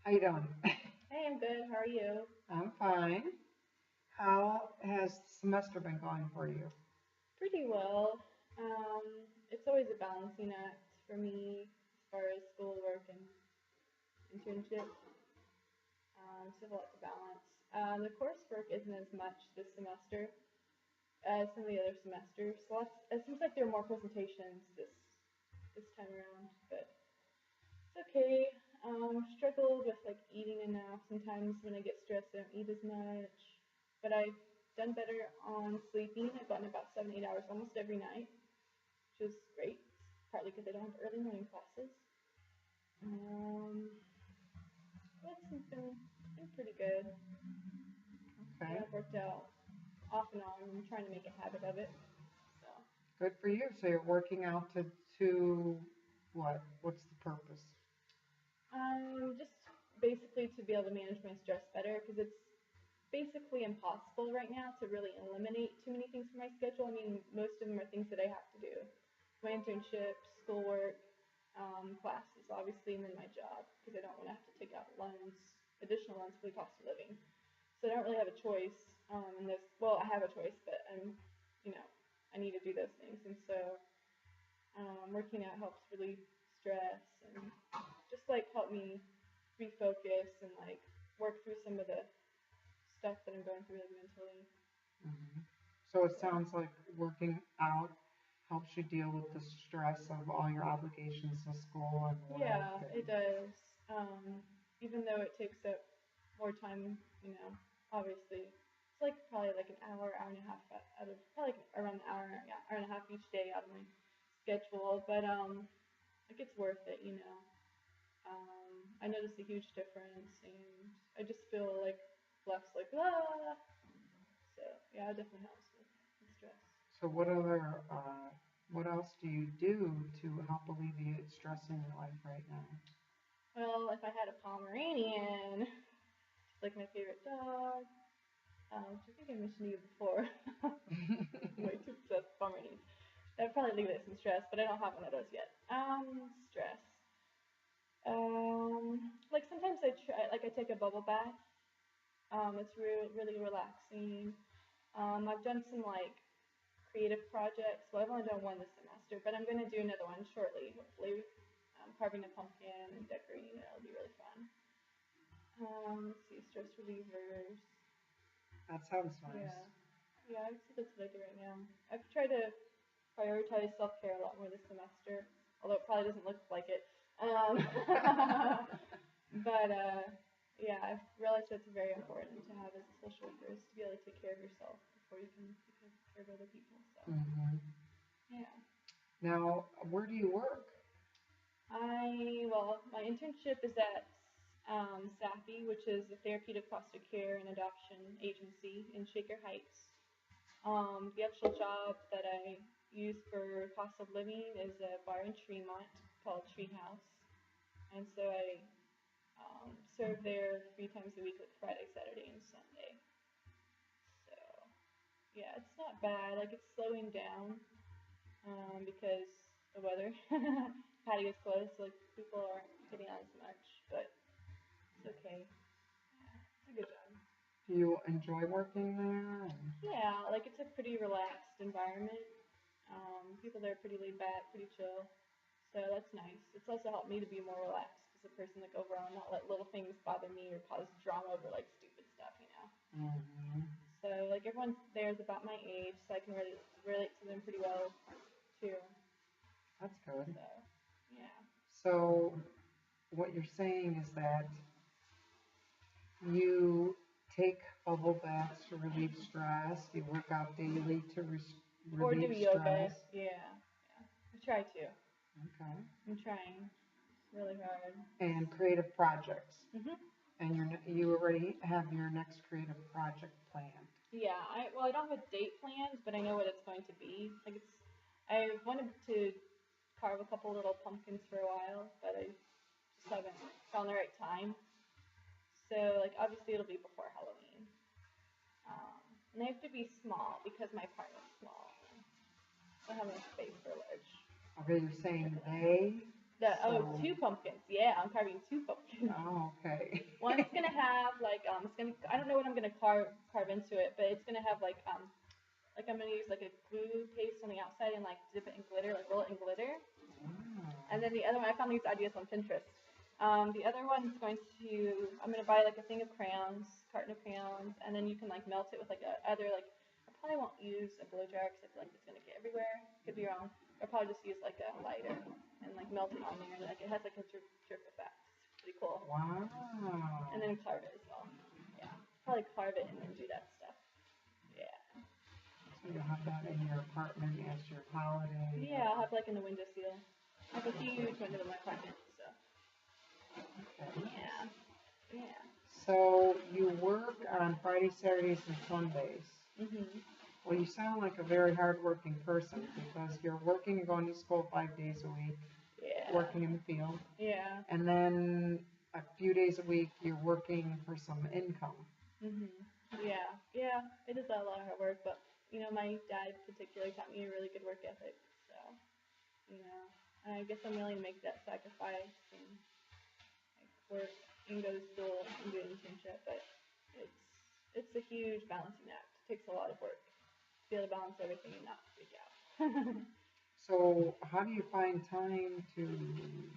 How you doing? Hey, I'm good. How are you? I'm fine. How has the semester been going for you? Pretty well. It's always a balancing act for me as far as schoolwork and internship. So I have a lot to balance. The coursework isn't as much this semester as some of the other semesters. So it seems like there are more presentations this time around, but it's okay. Struggle with like eating enough. Sometimes when I get stressed, I don't eat as much. But I've done better on sleeping. I've gotten about 7, 8 hours almost every night, which is great. Partly because I don't have early morning classes. Um, it's been pretty good. Okay, Yeah, I've worked out off and on. I'm trying to make a habit of it. So, good for you. So you're working out to what? What's the purpose? just basically to be able to manage my stress better because it's basically impossible right now to really eliminate too many things from my schedule. I mean, most of them are things that I have to do. My internship, schoolwork, classes, obviously, and then my job because I don't want to have to take out loans, additional loans for the cost of living. So I don't really have a choice. In this, well, I have a choice, but you know, I need to do those things, and so working out helps relieve stress and just like help me refocus and like work through some of the stuff that I'm going through like mentally. Hmm. So it So sounds like working out helps you deal with the stress of all your obligations to school and work. yeah, it does. Even though it takes up more time, obviously it's like probably like an hour, hour and a half out of probably like around an hour, yeah, hour and a half each day out of my schedule. But like it's worth it. I notice a huge difference, and I just feel like less like ah. So yeah, it definitely helps with stress. So what else do you do to help alleviate stress in your life right now? Well, if I had a Pomeranian, it's like my favorite dog, which I think I mentioned to you before. I'm way too obsessed with Pomeranians. That'd probably leave it some stress, but I don't have one of those yet. Stress. Like sometimes I take a bubble bath. It's really relaxing. I've done some like creative projects. Well, I've only done one this semester, but I'm going to do another one shortly, hopefully. Carving a pumpkin and decorating it. It'll be really fun. Let's see, stress relievers. That sounds nice. Yeah, yeah, I would say that's what I do right now. I've tried to prioritize self care a lot more this semester, although it probably doesn't look like it. Um, but yeah, I've realized that's very important to have as a social worker is to be able to take care of yourself before you can take care of other people. So Hmm. yeah. Now, where do you work? Well, my internship is at SAFI, which is the Therapeutic Foster Care and Adoption Agency in Shaker Heights. The actual job that I use for cost of living is a bar in Tremont called Treehouse, and so I serve there 3 times a week, like Friday, Saturday, and Sunday. So yeah, it's not bad. Like it's slowing down because the weather. Patio is closed, so like people aren't getting out as much, but it's okay. Yeah, it's a good job. Do you enjoy working there? Yeah, like it's a pretty relaxed environment. People there are pretty laid back, pretty chill. So that's nice. It's also helped me to be more relaxed as a person, like overall, not let little things bother me or cause drama over like stupid stuff. Hmm. So like everyone there is about my age, so I can relate to them pretty well too. That's good. So yeah. So what you're saying is that you take bubble baths to relieve stress, you work out daily to Or do relieve yoga. stress. Yeah. Yeah. I try to. Okay. I'm trying really hard. And creative projects. Mhm. And you already have your next creative project planned. Yeah. I don't have a date planned, but I know what it's going to be. Like it's. I wanted to carve a couple little pumpkins for a while, but I just haven't found the right time. So like obviously it'll be before Halloween. And they have to be small because my apartment's small. I don't have enough space for large Okay, you're saying decorating. they. So, two pumpkins. Yeah, I'm carving two pumpkins. oh, okay. One's gonna have like it's gonna I don't know what I'm gonna carve into it, but it's gonna have like I'm gonna use like a glue paste on the outside and like dip it in glitter, like roll it in glitter. And then the other one, I found these ideas on Pinterest. The other one's I'm gonna buy like a thing of crayons, carton of crayons, and then you can like melt it with like I probably won't use a blow dryer because I feel like it's gonna get everywhere. Could be wrong. I'll probably just use like a lighter and like melt it on there, and like it has like a drip effect. It's pretty cool. Wow. And then carve it as well. Yeah, probably carve it and then do that stuff. Yeah. So you'll have that in your apartment as your holiday. Yeah, I'll have like in the windowsill. I have a huge window in my apartment, so. Okay. Yeah. Yeah. So you work on Fridays, Saturdays, and Sundays. Mhm. Well, you sound like a very hardworking person because you're working and going to school 5 days a week, Yeah. working in the field, Yeah. and then a few days a week you're working for some income. Mhm. Yeah. Yeah. It is a lot of hard work, but my dad particularly taught me a really good work ethic. So, you know, I guess I'm willing to make that sacrifice and like work and go to school and do an internship, but it's it's a huge balancing act. It takes a lot of work to be able to balance everything and not freak out. So how do you find time to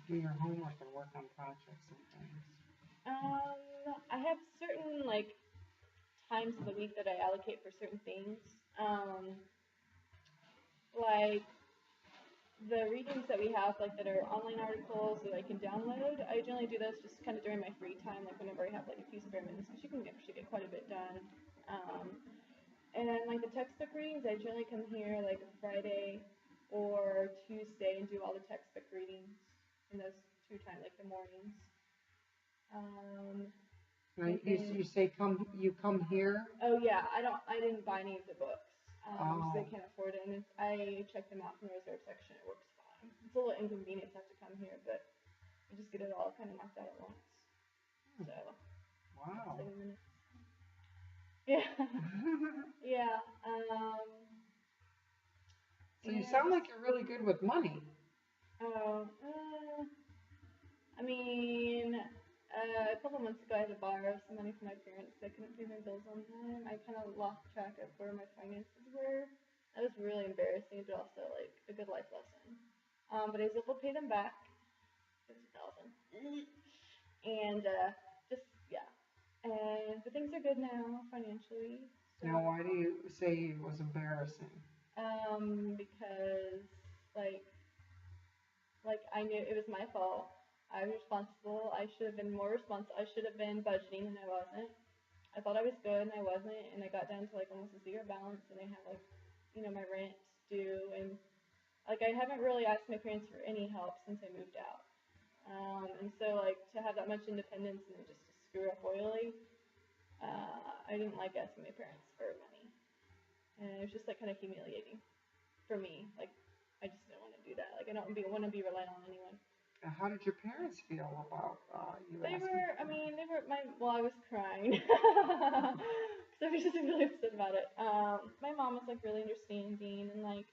do your homework and work on projects and things? I have certain like times of the week that I allocate for certain things. Like the readings that we have, like that are online articles that I can download. I generally do those just kind of during my free time, like whenever I have like a few spare minutes, because you can actually get quite a bit done. Um, and then like the textbook readings, I generally come here like Friday or Tuesday and do all the textbook readings in those two times, like the mornings. Um, Now, you say you come here? Oh yeah, I didn't buy any of the books because Oh. I can't afford it, and I checked them out from the reserve section. It works fine. It's a little inconvenient to have to come here, but I just get it all kind of knocked out at once. So Wow. 7 minutes. Yeah, yeah. So you sound like you're really good with money. Oh, I mean, a couple months ago I had to borrow some money from my parents. I couldn't pay my bills on time. I kind of lost track of where my finances were. That was really embarrassing, but also like a good life lesson. But I was able to pay them back. It was 1,000. And just yeah. And but things are good now financially. So Now, why do you say it was embarrassing? because like I knew it was my fault. I was responsible. I should have been more responsible. I should have been budgeting and I wasn't. I thought I was good and I wasn't, and I got down to like almost a zero balance, and I had like, my rent due, and like I haven't really asked my parents for any help since I moved out. And so like to have that much independence and then just to screw up royally, I didn't like asking my parents for money, and it was just like kind of humiliating for me. Like I just didn't want to do that. Like I don't want to be reliant on anyone. How did your parents feel about you They asking? were, I mean, they were well, I was crying. Because I was just really upset about it. My mom was like really understanding, and like,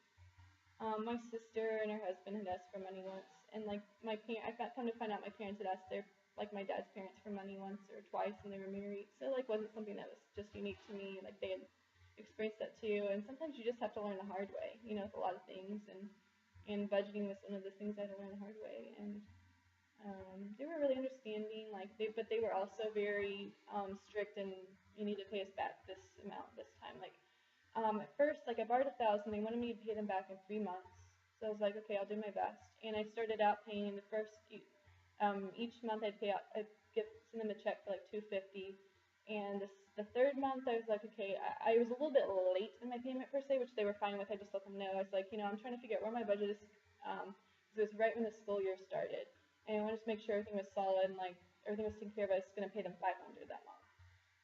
my sister and her husband had asked for money once, and like I come to find out my parents had asked like my dad's parents for money once or twice when they were married. So like, wasn't something that was just unique to me. Like they had experienced that too, and sometimes you just have to learn the hard way, with a lot of things, and budgeting was one of the things I had to learn the hard way, and they were really understanding, but they were also very strict, and you need to pay us back this amount this time. Like, at first, like I borrowed 1,000, they wanted me to pay them back in 3 months. So I was like, okay, I'll do my best. And I started out paying the first, each month I'd send them a check for like 250. And the third month I was like, okay, I was a little bit late in my payment per se, which they were fine with. I just let them know. I was like, I'm trying to figure out where my budget is, because it was right when the school year started, and I wanted to make sure everything was solid and like everything was taken care of. I was going to pay them 500 that month.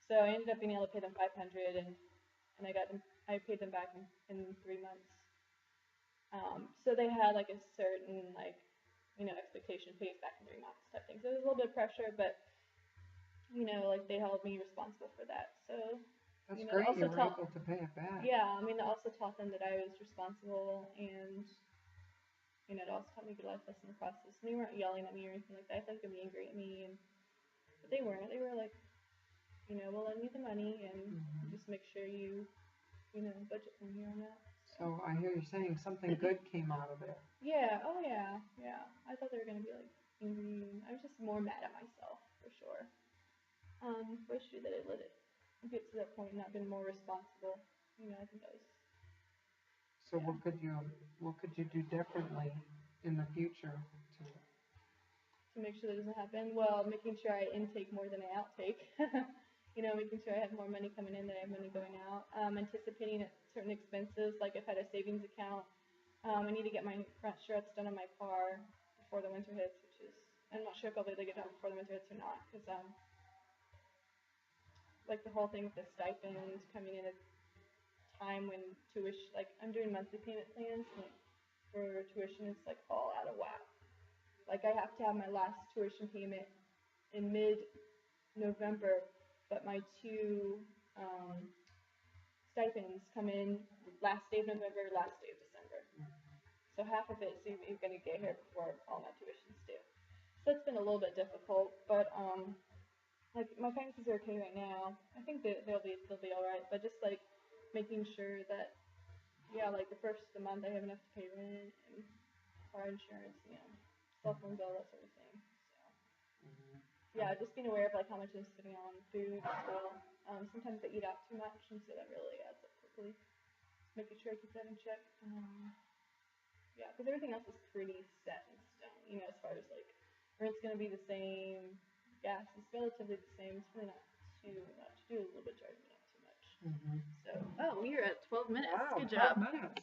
So I ended up being able to pay them 500, and I paid them back in 3 months. So they had like a certain like, expectation, pays back in 3 months type thing. So there was a little bit of pressure, but like they held me responsible for that. So That's great. also You were able to pay it back. yeah, I mean, I also taught them that I was responsible, and it also taught me a good life lesson in the process. And they weren't yelling at me or anything like that. I thought they were gonna be angry at me, but they weren't. They were like, we'll lend you the money and just make sure you budget from here on out. So I hear you saying something good came out of it. Yeah. Oh yeah. Yeah. I thought they were gonna be like angry. I was just more mad at myself for sure. Wish you that I let it get to that point and not been more responsible. I think I was. So what could you do differently in the future to make sure that doesn't happen? Well, making sure I intake more than I outtake. Making sure I have more money coming in than I have money going out. Anticipating certain expenses, like I've had a savings account. I need to get my front struts done on my car before the winter hits, which is, I'm not sure if I'll be able to get done before the winter hits or not, because like the whole thing with the stipends coming in at a time when tuition, like I'm doing monthly payment plans, and like for tuition, it's like all out of whack. Like I have to have my last tuition payment in mid-November, but my two stipends come in last day of November, last day of December. So half of it is even going to get here before all my tuition's due. So it's been a little bit difficult, but like my finances are okay right now. I think that they'll be all right, but just like making sure that like the first of the month I have enough to pay rent and car insurance, cell phone bill, that sort of thing. So just being aware of like how much I'm spending on food as well. Sometimes I eat out too much, and so that really adds up quickly. Making sure I keep that in check. Because everything else is pretty set in stone. As far as like rent's gonna be the same, gas is relatively the same. It's really not too much. Do a little bit charging, but not too much. So, we're at 12 minutes. Wow, Good job. 12 minutes.